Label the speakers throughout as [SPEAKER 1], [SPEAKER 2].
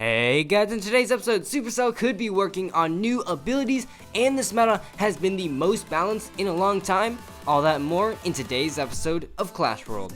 [SPEAKER 1] Hey guys, in today's episode, Supercell could be working on new abilities and this meta has been the most balanced in a long time. All that and more in today's episode of Clash World.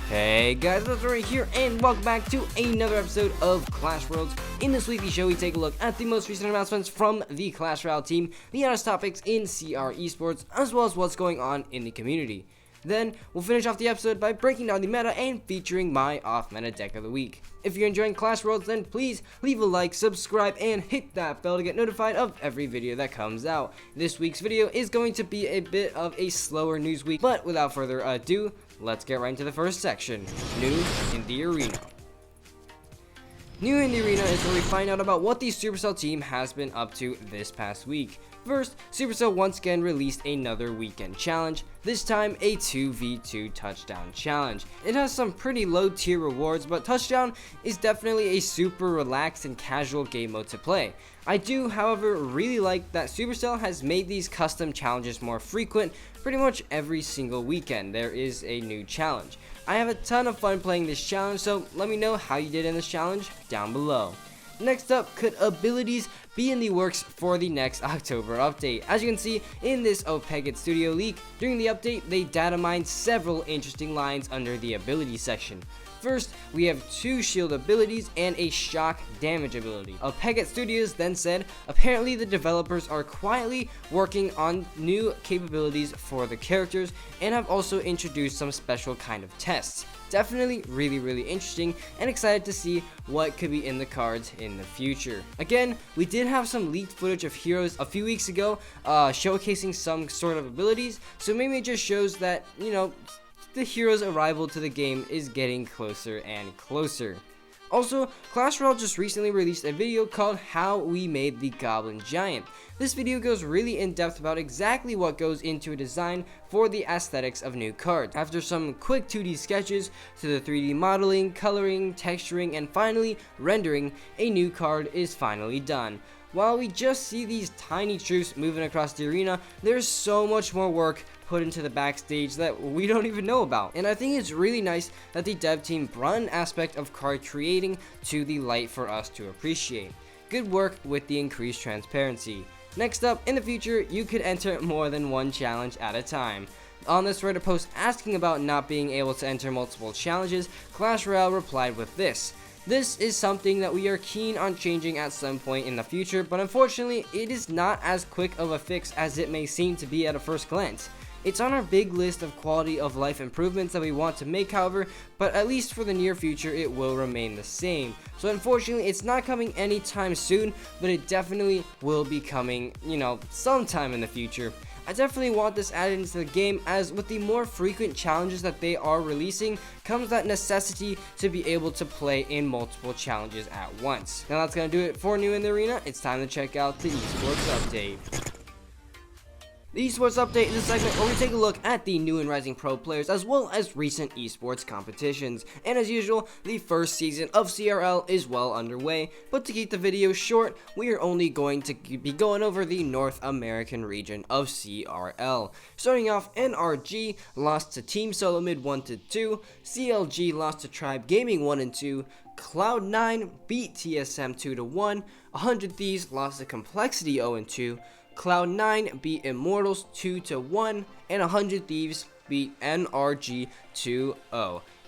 [SPEAKER 1] Hey guys, it's right here and welcome back to another episode of Clash Worlds. In this weekly show, we take a look at the most recent announcements from the Clash Royale team, the hottest topics in CR eSports, as well as what's going on in the community. Then, we'll finish off the episode by breaking down the meta and featuring my off-meta deck of the week. If you're enjoying Clash Worlds, then please leave a like, subscribe, and hit that bell to get notified of every video that comes out. This week's video is going to be a bit of a slower news week, but without further ado, let's get right into the first section, New in the Arena. New in the Arena is where we find out about what the Supercell team has been up to this past week. First, Supercell once again released another weekend challenge, this time a 2v2 touchdown challenge. It has some pretty low tier rewards, but touchdown is definitely a super relaxed and casual game mode to play. I do, however, really like that Supercell has made these custom challenges more frequent. Pretty much every single weekend there is a new challenge. I have a ton of fun playing this challenge, so let me know how you did in this challenge down below. Next up, could abilities be in the works for the next October update? As you can see in this Opegit Studio leak, during the update they data mined several interesting lines under the ability section. First, we have 2 shield abilities and a shock damage ability. Opegit Studios then said, apparently the developers are quietly working on new capabilities for the characters and have also introduced some special kind of tests. Definitely really interesting and excited to see what could be in the cards in the future. Again, we did have some leaked footage of heroes a few weeks ago showcasing some sort of abilities, so maybe it just shows that, the hero's arrival to the game is getting closer and closer. Also, Clash Royale just recently released a video called How We Made the Goblin Giant. This video goes really in depth about exactly what goes into a design for the aesthetics of new cards. After some quick 2D sketches to the 3D modeling, coloring, texturing, and finally rendering, a new card is finally done. While we just see these tiny troops moving across the arena, there's so much more work put into the backstage that we don't even know about. And I think it's really nice that the dev team brought an aspect of card creating to the light for us to appreciate. Good work with the increased transparency. Next up, in the future, you could enter more than one challenge at a time. On this Reddit post asking about not being able to enter multiple challenges, Clash Royale replied with this. This is something that we are keen on changing at some point in the future, but unfortunately, it is not as quick of a fix as it may seem to be at a first glance. It's on our big list of quality of life improvements that we want to make, however, but at least for the near future it will remain the same. So unfortunately it's not coming anytime soon, but it definitely will be coming, sometime in the future. I definitely want this added into the game, as with the more frequent challenges that they are releasing comes that necessity to be able to play in multiple challenges at once. Now that's going to do it for New in the Arena. It's time to check out the eSports update. The eSports update is a segment where we take a look at the new and rising pro players as well as recent eSports competitions. And as usual, the first season of CRL is well underway, but to keep the video short, we are only going to be going over the North American region of CRL. Starting off, NRG lost to Team Solo Mid 1-2, CLG lost to Tribe Gaming 1-2, Cloud9 beat TSM 2-1, 100 Thieves lost to Complexity 0-2, Cloud9 beat Immortals 2-1, and 100 Thieves beat NRG 2-0.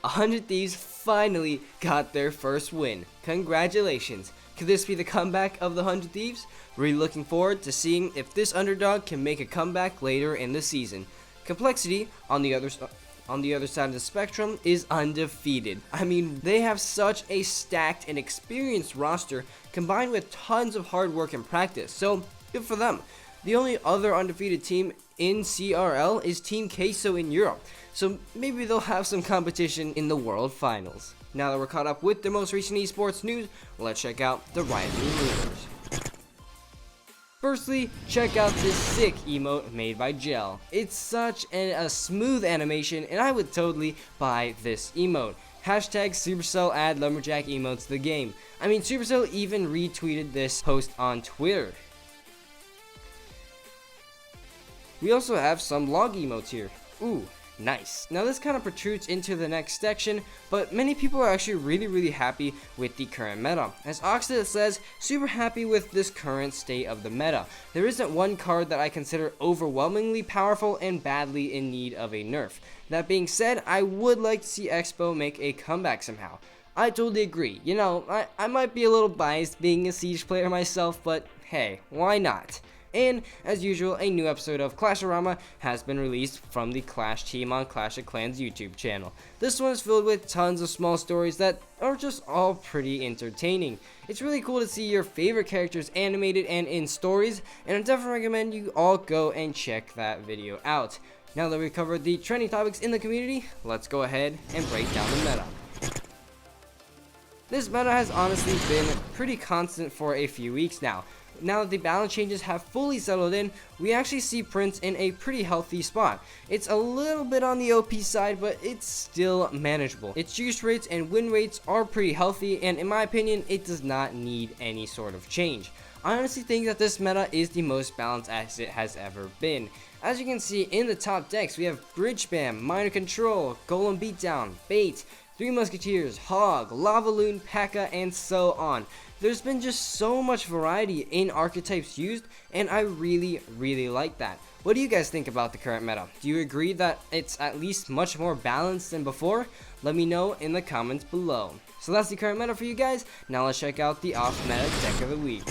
[SPEAKER 1] 100 Thieves finally got their first win. Congratulations. Could this be the comeback of the 100 Thieves? Really looking forward to seeing if this underdog can make a comeback later in the season. Complexity, on the other side of the spectrum, is undefeated. I mean, they have such a stacked and experienced roster combined with tons of hard work and practice, so good for them. The only other undefeated team in CRL is Team Queso in Europe, so maybe they'll have some competition in the World Finals. Now that we're caught up with the most recent esports news, let's check out the rising rumors. Firstly, check out this sick emote made by Gel. It's such a smooth animation, and I would totally buy this emote. Hashtag Supercell add Lumberjack emotes to the game. I mean, Supercell even retweeted this post on Twitter. We also have some log emotes here. Ooh, nice. Now this kind of protrudes into the next section, but many people are actually really happy with the current meta. As Oxid says, super happy with this current state of the meta. There isn't one card that I consider overwhelmingly powerful and badly in need of a nerf. That being said, I would like to see Expo make a comeback somehow. I totally agree. You know, I might be a little biased being a Siege player myself, but hey, why not? And as usual, a new episode of Clash-orama has been released from the Clash team on Clash of Clans YouTube channel. This one is filled with tons of small stories that are just all pretty entertaining. It's really cool to see your favorite characters animated and in stories, and I definitely recommend you all go and check that video out. Now that we've covered the trending topics in the community, let's go ahead and break down the meta. This meta has honestly been pretty constant for a few weeks now. Now that the balance changes have fully settled in, we actually see Prince in a pretty healthy spot. It's a little bit on the OP side, but it's still manageable. Its juice rates and win rates are pretty healthy, and in my opinion, it does not need any sort of change. I honestly think that this meta is the most balanced as it has ever been. As you can see in the top decks, we have Bridge Spam, Minor Control, Golem Beatdown, Bait, Three Musketeers, Hog, Lava Loon, P.E.K.K.A, and so on. There's been just so much variety in archetypes used, and I really like that. What do you guys think about the current meta? Do you agree that it's at least much more balanced than before? Let me know in the comments below. So that's the current meta for you guys. Now let's check out the off-meta deck of the week.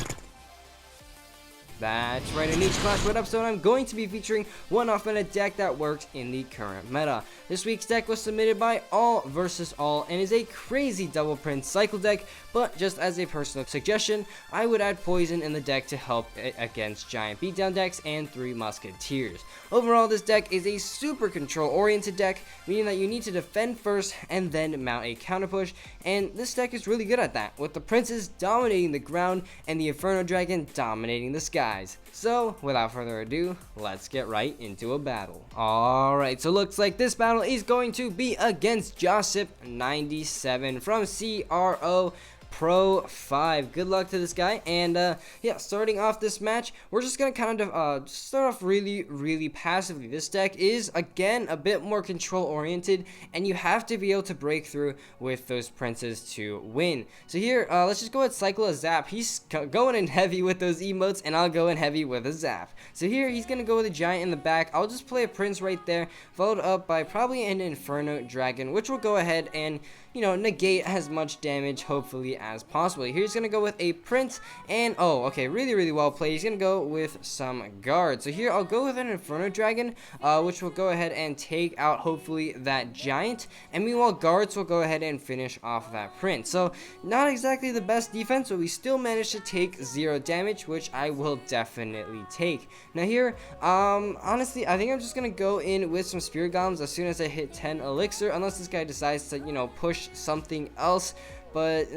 [SPEAKER 1] That's right, in each Clash Royale episode, I'm going to be featuring one off-meta deck that works in the current meta. This week's deck was submitted by All vs All and is a crazy double Prince cycle deck, but just as a personal suggestion, I would add Poison in the deck to help against giant beatdown decks and Three Musketeers. Overall, this deck is a super control-oriented deck, meaning that you need to defend first and then mount a counter push, and this deck is really good at that, with the Princes dominating the ground and the Inferno Dragon dominating the sky. So, without further ado, let's get right into a battle. Alright, so looks like this battle is going to be against Josip97 from CRO Pro 5. Good luck to this guy. And yeah, starting off this match, we're just gonna kind of start off really passively. This deck is again a bit more control oriented, and you have to be able to break through with those Princes to win. So here, let's just go ahead and cycle a Zap. He's going in heavy with those emotes, and I'll go in heavy with a Zap. So here he's gonna go with a Giant in the back. I'll just play a Prince right there, followed up by probably an Inferno Dragon, which will go ahead and, you know, negate as much damage hopefully as possible. Here he's gonna go with a Prince, and oh, okay, really well played. He's gonna go with some guards. So here I'll go with an Inferno Dragon, which will go ahead and take out hopefully that Giant, and meanwhile guards will go ahead and finish off that Prince. So not exactly the best defense, but we still managed to take 0 damage, which I will definitely take. Now here, honestly, I think I'm just gonna go in with some Spirit Golems as soon as I hit 10 elixir, unless this guy decides to, you know, push something else. But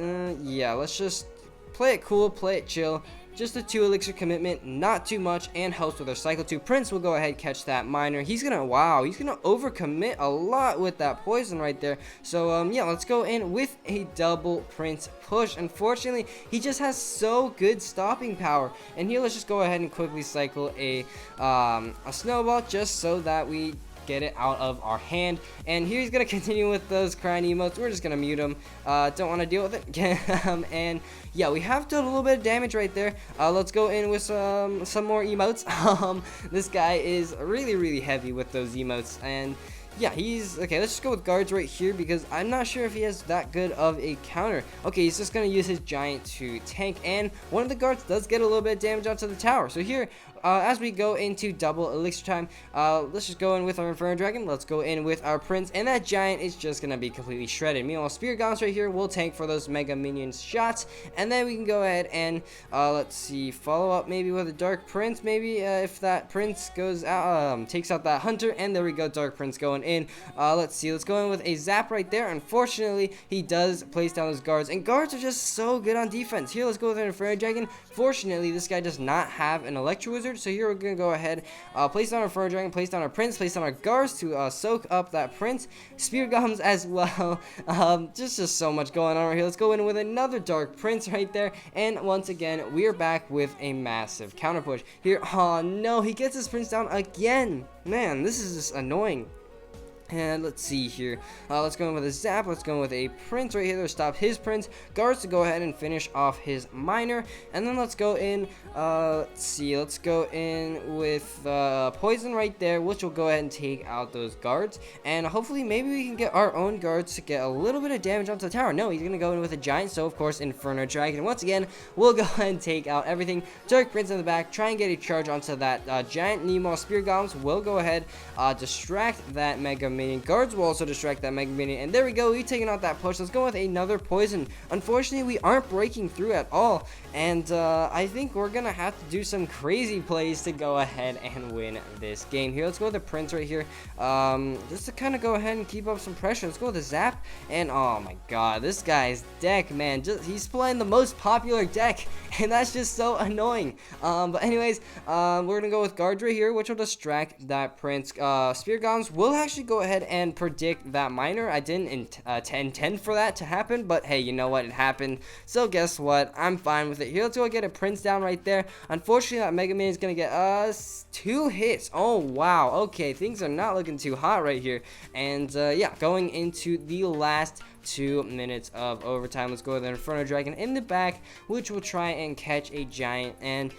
[SPEAKER 1] yeah, let's just play it cool, play it chill. Just a 2 elixir commitment, not too much, and helps with our cycle 2. Prince will go ahead, catch that Minor. He's gonna overcommit a lot with that poison right there. So yeah, let's go in with a double Prince push. Unfortunately, he just has so good stopping power. And here, let's just go ahead and quickly cycle a snowball, just so that we get it out of our hand. And here he's gonna continue with those crying emotes. We're just gonna mute him. Don't want to deal with it. And yeah, we have done a little bit of damage right there. Let's go in with some more emotes. This guy is really heavy with those emotes, and yeah, he's okay. Let's just go with guards right here, because I'm not sure if he has that good of a counter. Okay, he's just gonna use his Giant to tank, and one of the guards does get a little bit of damage onto the tower. So here, as we go into double elixir time, let's just go in with our Inferno Dragon. Let's go in with our Prince, and that Giant is just gonna be completely shredded. Meanwhile, Spirit Golems right here will tank for those Mega Minions shots, and then we can go ahead and let's see, follow up maybe with a Dark Prince. Maybe if that Prince goes out, takes out that Hunter, and there we go, Dark Prince going in. Let's see, let's go in with a Zap right there. Unfortunately, he does place down those guards, and guards are just so good on defense. Here, let's go with an Inferno Dragon. Fortunately, this guy does not have an Electro Wizard, countered. So here we're gonna go ahead, place down our Inferno Dragon, place down our Prince, place down our guards to soak up that Prince, Spear Golems as well. Just so much going on right here. Let's go in with another Dark Prince right there, and once again we are back with a massive counter push here. Oh no, he gets his Prince down again. Man, this is just annoying. And let's see here. Let's go in with a Zap. Let's go in with a Prince right here to stop his Prince. Guards to go ahead and finish off his Miner. And then let's go in. Let's see. Let's go in with Poison right there, which will go ahead and take out those guards. And hopefully, maybe we can get our own guards to get a little bit of damage onto the tower. No, he's gonna go in with a Giant. So of course, Inferno Dragon. Once again, we'll go ahead and take out everything. Dark Prince in the back. Try and get a charge onto that Giant Nemo. Spear Golems will go ahead, distract that Mega Minion. Guards will also distract that Mega Minion, and there we go. We've taken out that push. Let's go with another Poison. Unfortunately, we aren't breaking through at all, and I think we're gonna have to do some crazy plays to go ahead and win this game here. Let's go with the Prince right here, just to kind of go ahead and keep up some pressure. Let's go with the Zap, and oh my god, this guy's deck, man, he's playing the most popular deck, and that's just so annoying. But anyways, we're gonna go with Guards right here, which will distract that Prince. Spear Golems will actually go ahead and predict that Miner. I didn't intend for that to happen, but hey, you know what, it happened, so guess what, I'm fine with it. Here, let's go get a Prince down right there. Unfortunately, that Mega Man is gonna get us 2 hits. Oh wow, okay, things are not looking too hot right here. And yeah, going into the last 2 minutes of overtime. Let's go with an Inferno Dragon in the back, which will try and catch a Giant. And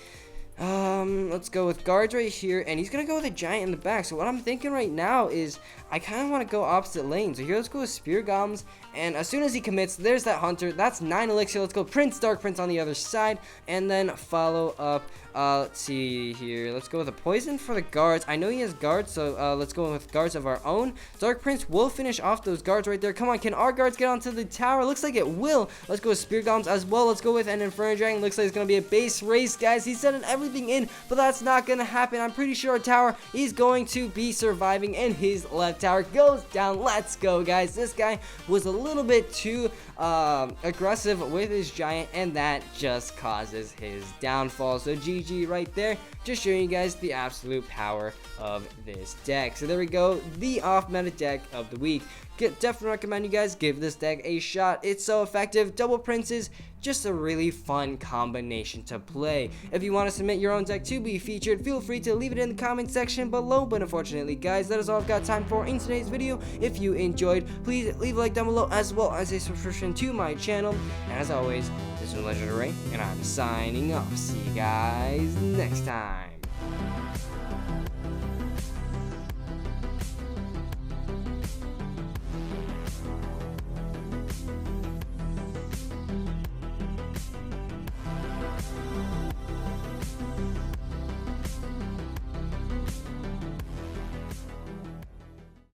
[SPEAKER 1] let's go with Guards right here, and he's gonna go with a Giant in the back. So what I'm thinking right now is I kind of want to go opposite lane. So here, let's go with Spear Golems, and as soon as he commits, there's that Hunter. That's 9 elixir. Let's go Prince, Dark Prince on the other side, and then follow up. Let's see here. Let's go with a Poison for the Guards. I know he has Guards, so let's go with Guards of our own. Dark Prince will finish off those Guards right there. Come on, can our Guards get onto the tower? Looks like it will. Let's go with Spear Golems as well. Let's go with an Inferno Dragon. Looks like it's going to be a base race, guys. He's setting everything in, but that's not going to happen. I'm pretty sure our tower is going to be surviving, and his left tower goes down. Let's go, guys. This guy was a little bit too aggressive with his Giant, and that just causes his downfall. So GG right there, just showing you guys the absolute power of this deck. So there we go, the off meta deck of the week. Definitely recommend you guys give this deck a shot. It's so effective. Double Princes, just a really fun combination to play. If you want to submit your own deck to be featured, feel free to leave it in the comment section below. But unfortunately, guys, that is all I've got time for in today's video. If you enjoyed, please leave a like down below, as well as a subscription to my channel. And as always, this is Legendaray, and I'm signing off. See you guys next time.